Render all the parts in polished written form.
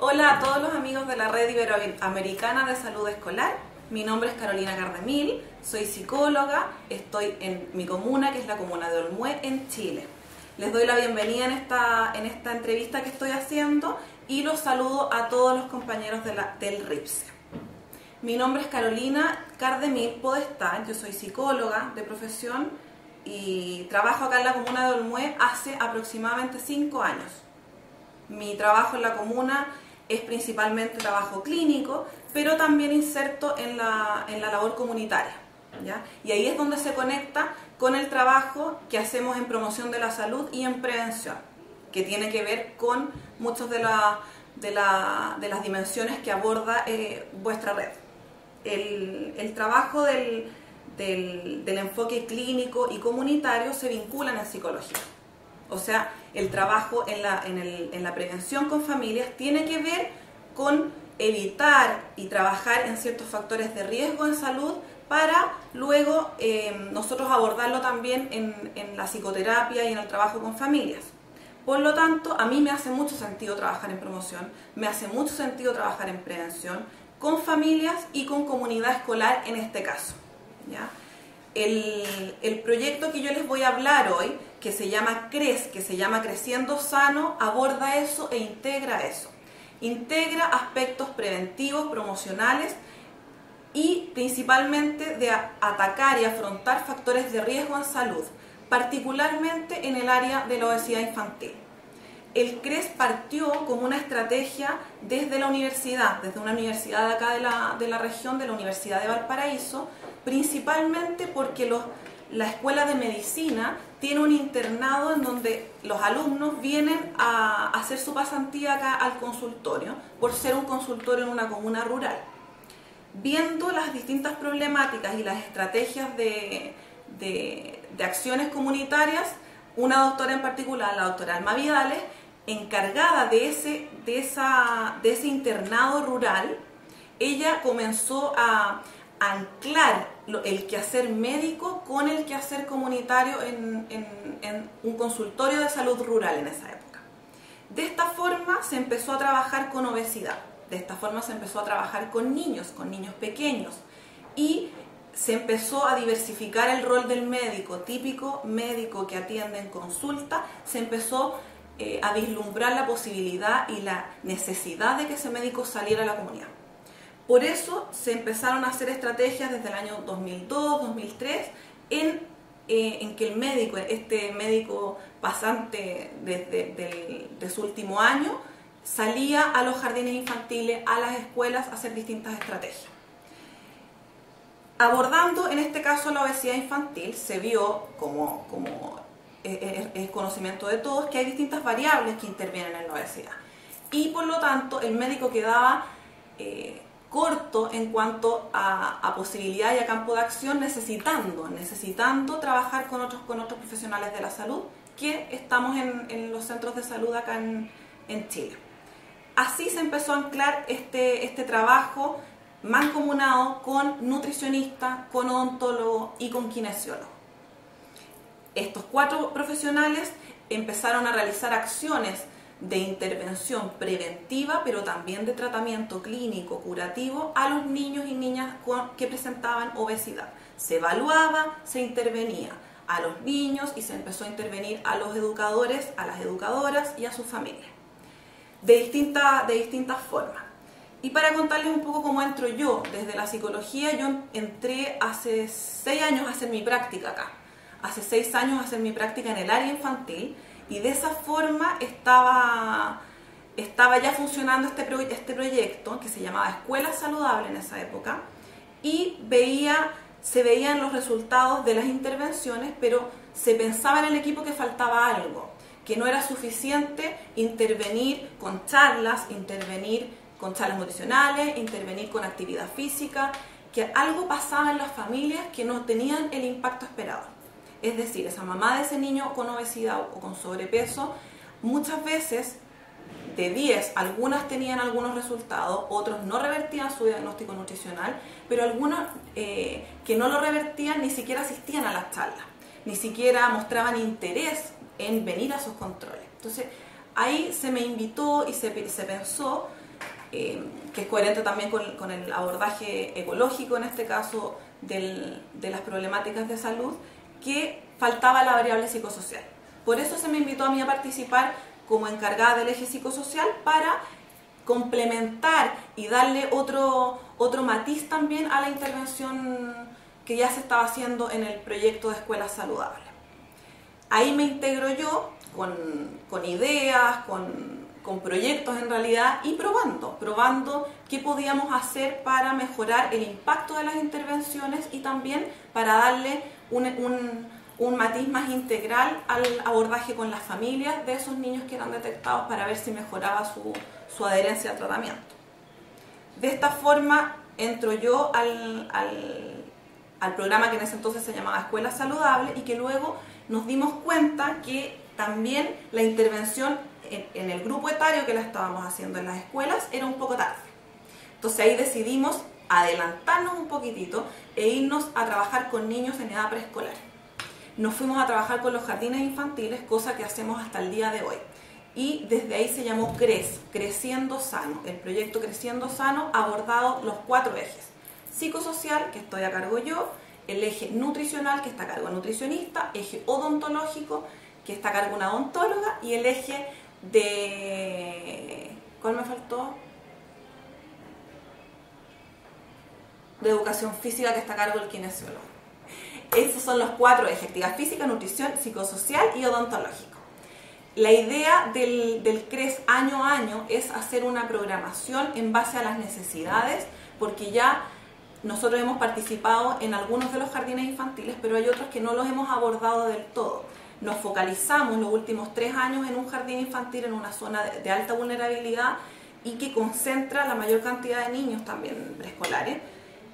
Hola a todos los amigos de la Red Iberoamericana de Salud Escolar. Mi nombre es Carolina Cardemil, soy psicóloga, estoy en mi comuna, que es la comuna de Olmué, en Chile. Les doy la bienvenida en esta entrevista que estoy haciendo y los saludo a todos los compañeros del RIPSE. Mi nombre es Carolina Cardemil Podestá, yo soy psicóloga de profesión y trabajo acá en la comuna de Olmué hace aproximadamente 5 años. Mi trabajo en la comuna es principalmente trabajo clínico, pero también inserto en la labor comunitaria, ¿ya? Y ahí es donde se conecta con el trabajo que hacemos en promoción de la salud y en prevención, que tiene que ver con muchas de las dimensiones que aborda vuestra red. El trabajo del enfoque clínico y comunitario se vinculan en psicología. O sea, el trabajo en la prevención con familias tiene que ver con evitar y trabajar en ciertos factores de riesgo en salud para luego nosotros abordarlo también en la psicoterapia y en el trabajo con familias. Por lo tanto, a mí me hace mucho sentido trabajar en promoción, me hace mucho sentido trabajar en prevención, con familias y con comunidad escolar en este caso, ¿ya? El proyecto que yo les voy a hablar hoy, que se llama CRES, que se llama Creciendo Sano, aborda eso e integra eso. Integra aspectos preventivos, promocionales y principalmente de atacar y afrontar factores de riesgo en salud, particularmente en el área de la obesidad infantil. El CRES partió como una estrategia desde la universidad, desde una universidad de acá de la región, de la Universidad de Valparaíso, principalmente porque la escuela de medicina tiene un internado en donde los alumnos vienen a hacer su pasantía acá al consultorio, por ser un consultorio en una comuna rural. Viendo las distintas problemáticas y las estrategias de acciones comunitarias, una doctora en particular, la doctora Alma Vidales, encargada de ese internado rural, ella comenzó a anclar el quehacer médico con el quehacer comunitario en un consultorio de salud rural en esa época. De esta forma se empezó a trabajar con obesidad, de esta forma se empezó a trabajar con niños pequeños, y se empezó a diversificar el rol del médico, típico médico que atiende en consulta, se empezó a vislumbrar la posibilidad y la necesidad de que ese médico saliera a la comunidad. Por eso se empezaron a hacer estrategias desde el año 2002, 2003, en que el médico, este médico pasante de su último año, salía a los jardines infantiles, a las escuelas, a hacer distintas estrategias. Abordando en este caso la obesidad infantil, se vio, como es conocimiento de todos, que hay distintas variables que intervienen en la obesidad. Y por lo tanto el médico quedaba corto en cuanto a posibilidad y a campo de acción, necesitando trabajar con otros profesionales de la salud que estamos en los centros de salud acá en Chile. Así se empezó a anclar este trabajo mancomunado con nutricionistas, con odontólogos y con kinesiólogos. Estos 4 profesionales empezaron a realizar acciones de intervención preventiva, pero también de tratamiento clínico curativo a los niños y niñas que presentaban obesidad. Se evaluaba, se intervenía a los niños y se empezó a intervenir a los educadores, a las educadoras y a sus familias, de distintas formas. Y para contarles un poco cómo entro yo desde la psicología, yo entré hace 6 años a hacer mi práctica acá. Hace 6 años a hacer mi práctica en el área infantil, y de esa forma estaba ya funcionando este proyecto que se llamaba Escuela Saludable en esa época, y se veían los resultados de las intervenciones, pero se pensaba en el equipo que faltaba algo, que no era suficiente intervenir con charlas nutricionales, intervenir con actividad física, que algo pasaba en las familias que no tenían el impacto esperado. Es decir, esa mamá de ese niño con obesidad o con sobrepeso, muchas veces de 10, algunas tenían algunos resultados, otros no revertían su diagnóstico nutricional, pero algunos que no lo revertían ni siquiera asistían a las charlas, ni siquiera mostraban interés en venir a sus controles. Entonces, ahí se me invitó y se pensó que es coherente también con el abordaje ecológico, en este caso, de las problemáticas de salud, que faltaba la variable psicosocial. Por eso se me invitó a mí a participar como encargada del eje psicosocial para complementar y darle otro matiz también a la intervención que ya se estaba haciendo en el proyecto de Escuelas Saludables. Ahí me integro yo con ideas, con proyectos en realidad, y probando qué podíamos hacer para mejorar el impacto de las intervenciones y también para darle un matiz más integral al abordaje con las familias de esos niños que eran detectados, para ver si mejoraba su adherencia al tratamiento. De esta forma entro yo al programa que en ese entonces se llamaba Escuela Saludable, y que luego nos dimos cuenta que también la intervención en el grupo etario que la estábamos haciendo en las escuelas era un poco tarde. Entonces ahí decidimos adelantarnos un poquitito e irnos a trabajar con niños en edad preescolar. Nos fuimos a trabajar con los jardines infantiles, cosa que hacemos hasta el día de hoy. Y desde ahí se llamó CRES, Creciendo Sano. El proyecto Creciendo Sano ha abordado los 4 ejes. Psicosocial, que estoy a cargo yo, el eje nutricional, que está a cargo de nutricionista, eje odontológico, que está a cargo de una odontóloga, y el eje de... ¿cuál me faltó? De educación física, que está a cargo del kinesiólogo. Esos son los 4 ejes: actividad física, nutrición, psicosocial y odontológico. La idea del CRES año a año es hacer una programación en base a las necesidades, porque ya nosotros hemos participado en algunos de los jardines infantiles, pero hay otros que no los hemos abordado del todo. Nos focalizamos los últimos 3 años en un jardín infantil en una zona de alta vulnerabilidad y que concentra la mayor cantidad de niños también preescolares,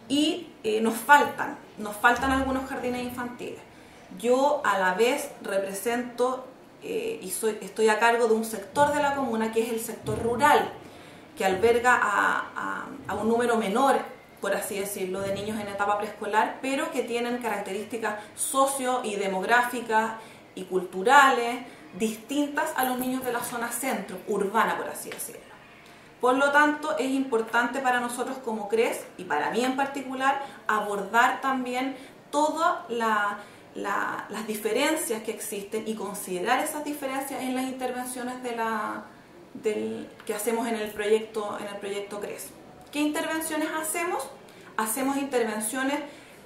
y nos faltan algunos jardines infantiles. Yo a la vez represento estoy a cargo de un sector de la comuna que es el sector rural, que alberga a un número menor, por así decirlo, de niños en etapa preescolar, pero que tienen características socio y demográficas y culturales distintas a los niños de la zona centro, urbana, por así decirlo. Por lo tanto, es importante para nosotros como CRES, y para mí en particular, abordar también todas las diferencias que existen y considerar esas diferencias en las intervenciones que hacemos en el proyecto CRES. ¿Qué intervenciones hacemos? Hacemos intervenciones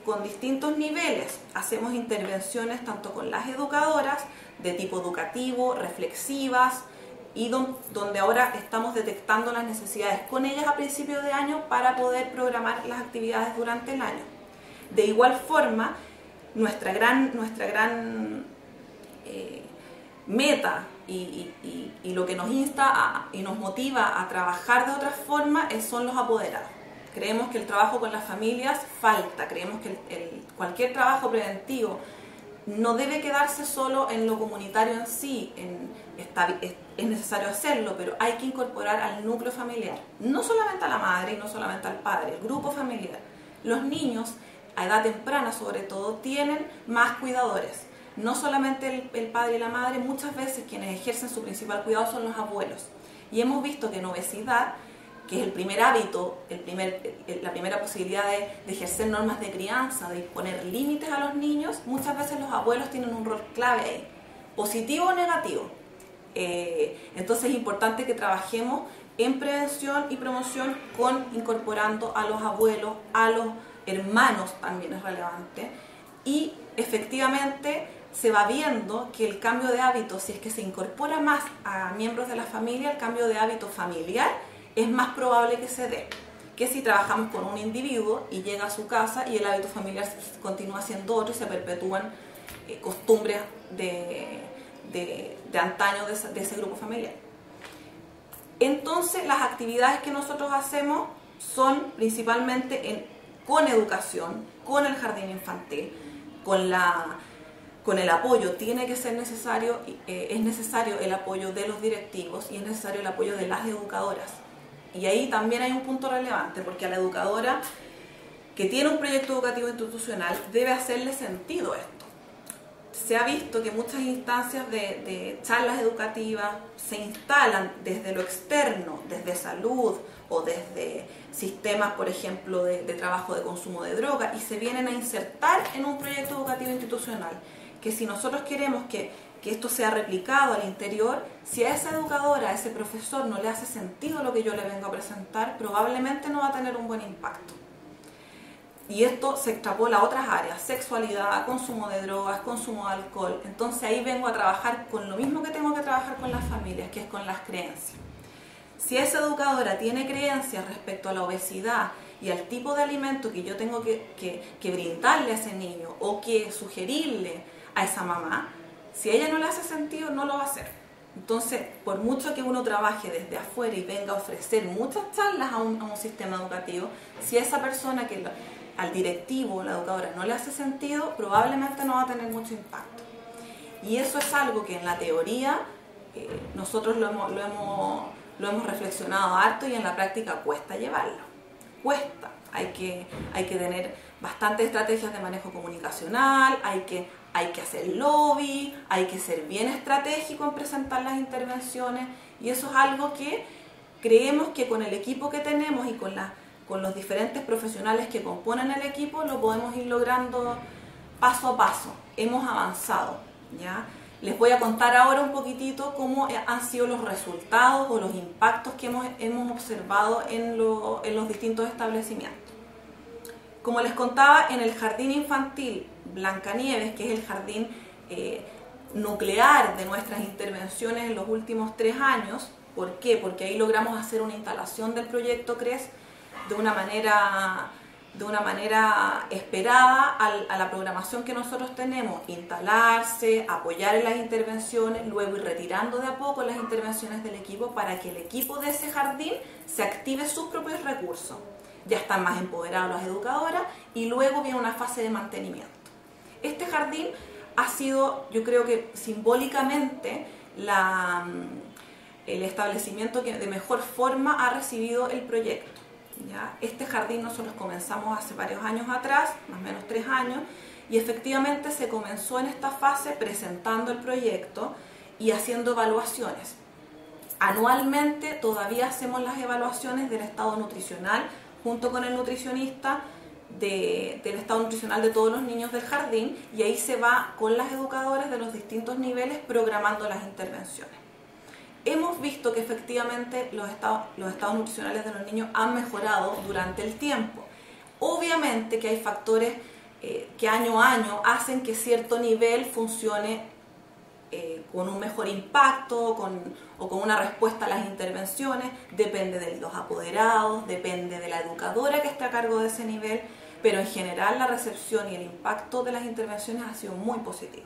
con distintos niveles. Hacemos intervenciones tanto con las educadoras de tipo educativo, reflexivas, y donde ahora estamos detectando las necesidades con ellas a principios de año para poder programar las actividades durante el año. De igual forma, nuestra gran meta y lo que nos insta y nos motiva a trabajar de otra forma son los apoderados. Creemos que el trabajo con las familias falta, creemos que cualquier trabajo preventivo no debe quedarse solo en lo comunitario en sí, es necesario hacerlo, pero hay que incorporar al núcleo familiar, no solamente a la madre y no solamente al padre, el grupo familiar. Los niños, a edad temprana sobre todo, tienen más cuidadores, no solamente el padre y la madre, muchas veces quienes ejercen su principal cuidado son los abuelos. Y hemos visto que en obesidad, que es el primer hábito, la primera posibilidad de ejercer normas de crianza, de poner límites a los niños, muchas veces los abuelos tienen un rol clave ahí, positivo o negativo. Entonces es importante que trabajemos en prevención y promoción incorporando a los abuelos, a los hermanos también es relevante, y efectivamente se va viendo que el cambio de hábito, si es que se incorpora más a miembros de la familia, el cambio de hábito familiar es más probable que se dé que si trabajamos con un individuo y llega a su casa y el hábito familiar continúa siendo otro y se perpetúan costumbres de antaño de ese grupo familiar. Entonces las actividades que nosotros hacemos son principalmente con educación, con el jardín infantil, con el apoyo. Tiene que ser necesario, es necesario el apoyo de los directivos y es necesario el apoyo de las educadoras. Y ahí también hay un punto relevante, porque a la educadora que tiene un proyecto educativo institucional debe hacerle sentido esto. se ha visto que muchas instancias de charlas educativas se instalan desde lo externo, desde salud o desde sistemas, por ejemplo, de trabajo de consumo de droga, y se vienen a insertar en un proyecto educativo institucional, que si nosotros queremos que esto sea replicado al interior, si a esa educadora, a ese profesor no le hace sentido lo que yo le vengo a presentar, probablemente no va a tener un buen impacto. Y esto se extrapola a otras áreas: sexualidad, consumo de drogas, consumo de alcohol. Entonces ahí vengo a trabajar con lo mismo que tengo que trabajar con las familias, que es con las creencias. Si esa educadora tiene creencias respecto a la obesidad y al tipo de alimento que yo tengo que brindarle a ese niño o que sugerirle a esa mamá, si a ella no le hace sentido, no lo va a hacer. Entonces, por mucho que uno trabaje desde afuera y venga a ofrecer muchas charlas a un sistema educativo, si a esa persona, al directivo o la educadora, no le hace sentido, probablemente no va a tener mucho impacto. Y eso es algo que en la teoría nosotros lo hemos reflexionado harto, y en la práctica cuesta llevarlo. Cuesta. Hay que tener bastantes estrategias de manejo comunicacional, hay que hacer lobby, hay que ser bien estratégico en presentar las intervenciones, y eso es algo que creemos que con el equipo que tenemos y con los diferentes profesionales que componen el equipo lo podemos ir logrando paso a paso. Hemos avanzado, ¿ya? Les voy a contar ahora un poquitito cómo han sido los resultados o los impactos que hemos observado en los distintos establecimientos. Como les contaba, en el jardín infantil Blancanieves, que es el jardín nuclear de nuestras intervenciones en los últimos 3 años, ¿por qué? Porque ahí logramos hacer una instalación del proyecto CRES de una manera esperada a la programación que nosotros tenemos: instalarse, apoyar en las intervenciones, luego ir retirando de a poco las intervenciones del equipo para que el equipo de ese jardín se active sus propios recursos. Ya están más empoderados las educadoras y luego viene una fase de mantenimiento. Este jardín ha sido, yo creo que simbólicamente, el establecimiento que de mejor forma ha recibido el proyecto, ¿ya? Este jardín nosotros comenzamos hace varios años atrás, más o menos 3 años, y efectivamente se comenzó en esta fase presentando el proyecto y haciendo evaluaciones. Anualmente todavía hacemos las evaluaciones del estado nutricional junto con el nutricionista del estado nutricional de todos los niños del jardín, y ahí se va con las educadoras de los distintos niveles programando las intervenciones. Hemos visto que efectivamente los estados nutricionales de los niños han mejorado durante el tiempo. Obviamente que hay factores que año a año hacen que cierto nivel funcione con un mejor impacto o con una respuesta a las intervenciones. Depende de los apoderados, depende de la educadora que esté a cargo de ese nivel, pero en general la recepción y el impacto de las intervenciones ha sido muy positivo.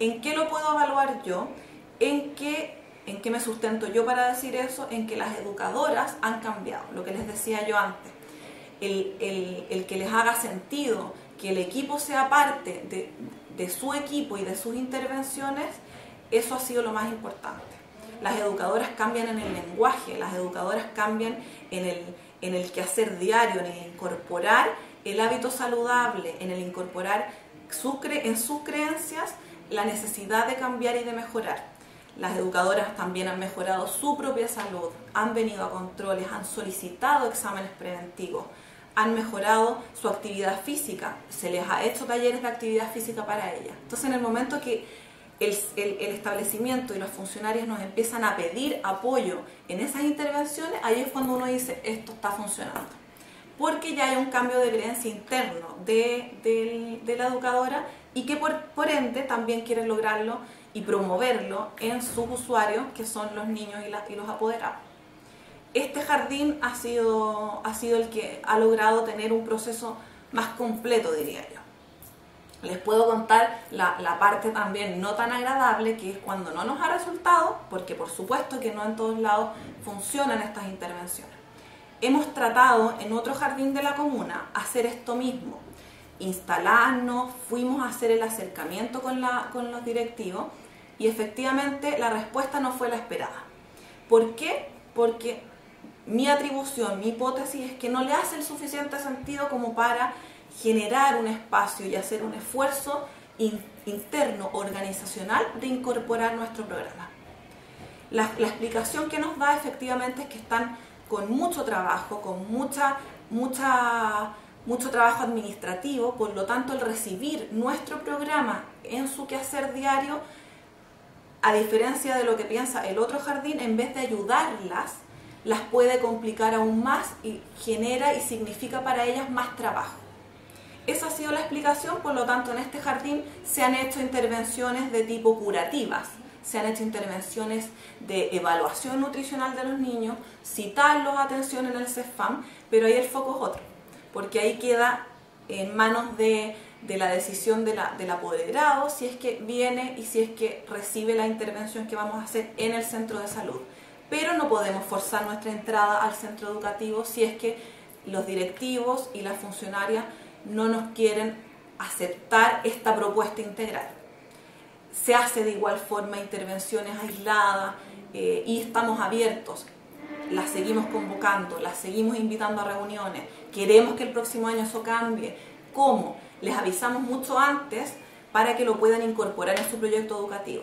¿En qué lo puedo evaluar yo? ¿En qué me sustento yo para decir eso? En que las educadoras han cambiado, lo que les decía yo antes. El que les haga sentido que el equipo sea parte de su equipo y de sus intervenciones, eso ha sido lo más importante. Las educadoras cambian en el lenguaje, las educadoras cambian en el quehacer diario, en el incorporar el hábito saludable, en el incorporar en sus creencias la necesidad de cambiar y de mejorar. Las educadoras también han mejorado su propia salud, han venido a controles, han solicitado exámenes preventivos, han mejorado su actividad física, se les ha hecho talleres de actividad física para ellas. Entonces, en el momento que el establecimiento y los funcionarios nos empiezan a pedir apoyo en esas intervenciones, ahí es cuando uno dice: esto está funcionando. Porque ya hay un cambio de creencia interno de la educadora, y que por ende también quiere lograrlo y promoverlo en sus usuarios, que son los niños y los apoderados. Este jardín ha sido el que ha logrado tener un proceso más completo, diría yo. Les puedo contar la parte también no tan agradable, que es cuando no nos ha resultado, porque por supuesto que no en todos lados funcionan estas intervenciones. Hemos tratado en otro jardín de la comuna hacer esto mismo, instalarnos, fuimos a hacer el acercamiento con los directivos, y efectivamente la respuesta no fue la esperada. ¿Por qué? Porque mi atribución, mi hipótesis es que no le hace el suficiente sentido como para generar un espacio y hacer un esfuerzo interno organizacional de incorporar nuestro programa. La explicación que nos da efectivamente es que están con mucho trabajo, con mucho trabajo administrativo, por lo tanto el recibir nuestro programa en su quehacer diario, a diferencia de lo que piensa el otro jardín, en vez de ayudarlas, las puede complicar aún más y genera y significa para ellas más trabajo. Esa ha sido la explicación, por lo tanto en este jardín se han hecho intervenciones de tipo curativas, se han hecho intervenciones de evaluación nutricional de los niños, citarlos a atención en el CEFAM, pero ahí el foco es otro, porque ahí queda en manos de la decisión del apoderado si es que viene y si es que recibe la intervención que vamos a hacer en el centro de salud. Pero no podemos forzar nuestra entrada al centro educativo si es que los directivos y las funcionarias no nos quieren aceptar esta propuesta integral. Se hace de igual forma intervenciones aisladas y estamos abiertos. Las seguimos convocando, las seguimos invitando a reuniones. Queremos que el próximo año eso cambie. ¿Cómo? Les avisamos mucho antes para que lo puedan incorporar en su proyecto educativo.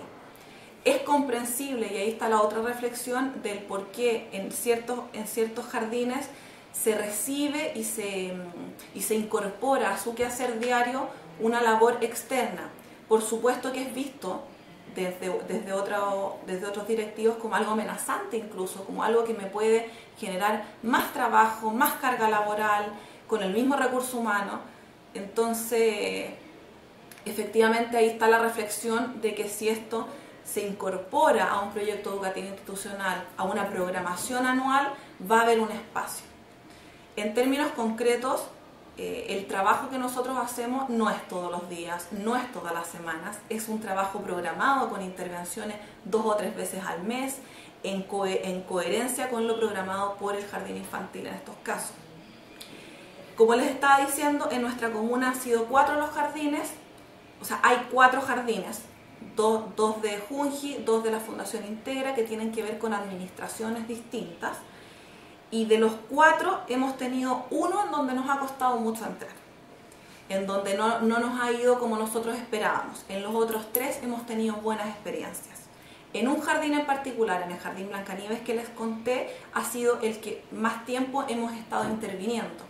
Es comprensible, y ahí está la otra reflexión, del por qué en ciertos jardines se recibe y se incorpora a su quehacer diario una labor externa. Por supuesto que es visto desde otros directivos como algo amenazante, incluso como algo que me puede generar más trabajo, más carga laboral, con el mismo recurso humano. Entonces, efectivamente ahí está la reflexión de que si esto se incorpora a un proyecto educativo institucional, a una programación anual, va a haber un espacio. En términos concretos, el trabajo que nosotros hacemos no es todos los días, no es todas las semanas, es un trabajo programado con intervenciones 2 o 3 veces al mes, en coherencia con lo programado por el jardín infantil en estos casos. Como les estaba diciendo, en nuestra comuna han sido 4 los jardines, o sea, hay 4 jardines, 2 de Junji, 2 de la Fundación Integra, que tienen que ver con administraciones distintas. Y de los 4 hemos tenido uno en donde nos ha costado mucho entrar, en donde no nos ha ido como nosotros esperábamos. En los otros 3 hemos tenido buenas experiencias. En un jardín en particular, en el Jardín Blancanieves que les conté, ha sido el que más tiempo hemos estado interviniendo.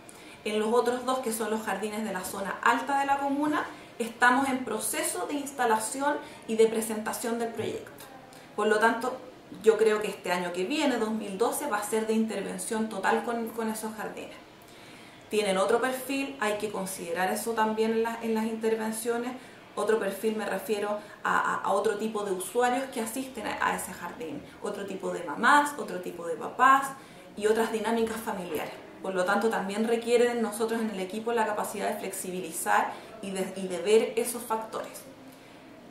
En los otros 2, que son los jardines de la zona alta de la comuna, estamos en proceso de instalación y de presentación del proyecto. Por lo tanto, yo creo que este año que viene, 2012, va a ser de intervención total con esos jardines. Tienen otro perfil, hay que considerar eso también en las intervenciones. Otro perfil me refiero a otro tipo de usuarios que asisten a ese jardín. Otro tipo de mamás, otro tipo de papás y otras dinámicas familiares. Por lo tanto, también requiere de nosotros en el equipo la capacidad de flexibilizar y de ver esos factores.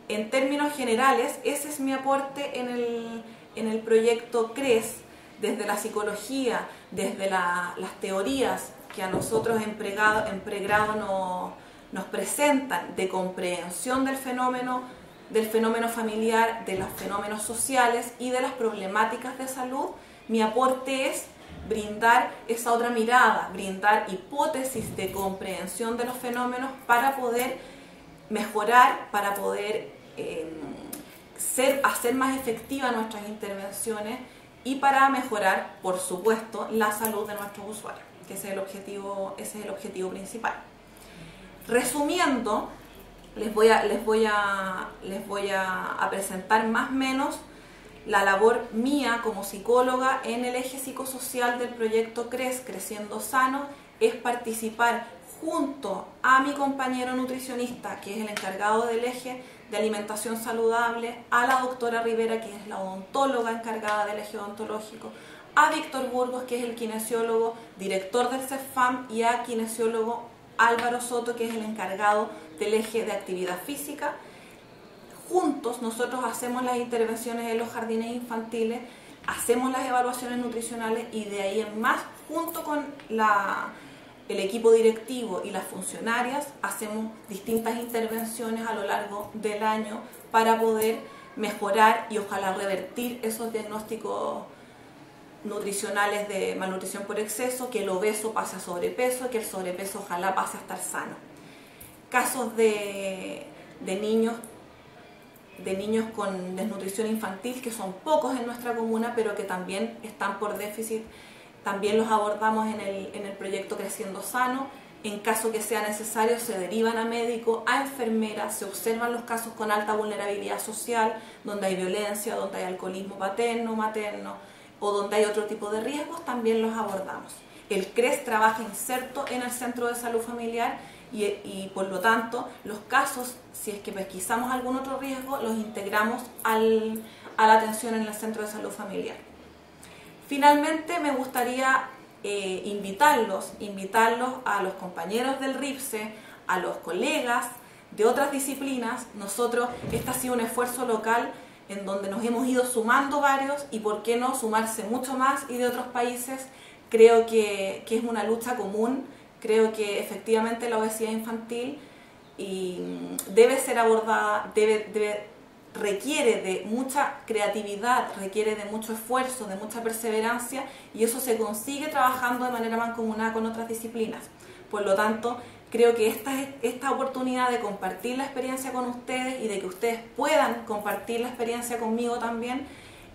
En términos generales, ese es mi aporte en el proyecto CRES, desde la psicología, desde las teorías que a nosotros en pregrado nos presentan de comprensión del fenómeno familiar, de los fenómenos sociales y de las problemáticas de salud. Mi aporte es brindar esa otra mirada, brindar hipótesis de comprensión de los fenómenos para poder mejorar, para poder hacer más efectivas nuestras intervenciones y para mejorar, por supuesto, la salud de nuestros usuarios, que ese es el objetivo principal. Resumiendo, les voy a presentar más o menos la labor mía como psicóloga en el eje psicosocial del proyecto CRES, Creciendo Sano, es participar junto a mi compañero nutricionista, que es el encargado del eje de alimentación saludable, a la doctora Rivera, que es la odontóloga encargada del eje odontológico, a Víctor Burgos, que es el kinesiólogo, director del CEFAM, y a kinesiólogo Álvaro Soto, que es el encargado del eje de actividad física. Juntos nosotros hacemos las intervenciones en los jardines infantiles, hacemos las evaluaciones nutricionales y de ahí en más, junto con el equipo directivo y las funcionarias, hacemos distintas intervenciones a lo largo del año para poder mejorar y ojalá revertir esos diagnósticos nutricionales de malnutrición por exceso, que el obeso pase a sobrepeso, que el sobrepeso ojalá pase a estar sano. Casos de de niños con desnutrición infantil, que son pocos en nuestra comuna, pero que también están por déficit. También los abordamos en el proyecto Creciendo Sano. En caso que sea necesario, se derivan a médicos, a enfermeras, se observan los casos con alta vulnerabilidad social, donde hay violencia, donde hay alcoholismo paterno, materno, o donde hay otro tipo de riesgos, también los abordamos. El CRES trabaja inserto en el Centro de Salud Familiar y por lo tanto los casos, si es que pesquisamos algún otro riesgo, los integramos a la atención en el Centro de Salud Familiar. Finalmente me gustaría invitarlos a los compañeros del RIPSE, a los colegas de otras disciplinas. Nosotros, este ha sido un esfuerzo local en donde nos hemos ido sumando varios y por qué no sumarse mucho más y de otros países. Creo que es una lucha común, creo que efectivamente la obesidad infantil debe ser abordada, requiere de mucha creatividad, requiere de mucho esfuerzo, de mucha perseverancia, y eso se consigue trabajando de manera mancomunada con otras disciplinas. Por lo tanto, creo que esta oportunidad de compartir la experiencia con ustedes y de que ustedes puedan compartir la experiencia conmigo también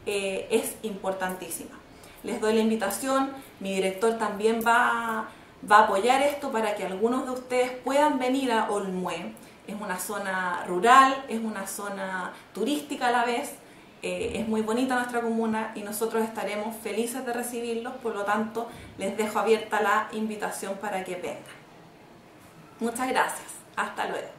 es importantísima. Les doy la invitación, mi director también va a apoyar esto para que algunos de ustedes puedan venir a Olmué. Es una zona rural, es una zona turística a la vez, es muy bonita nuestra comuna y nosotros estaremos felices de recibirlos, por lo tanto les dejo abierta la invitación para que vengan. Muchas gracias, hasta luego.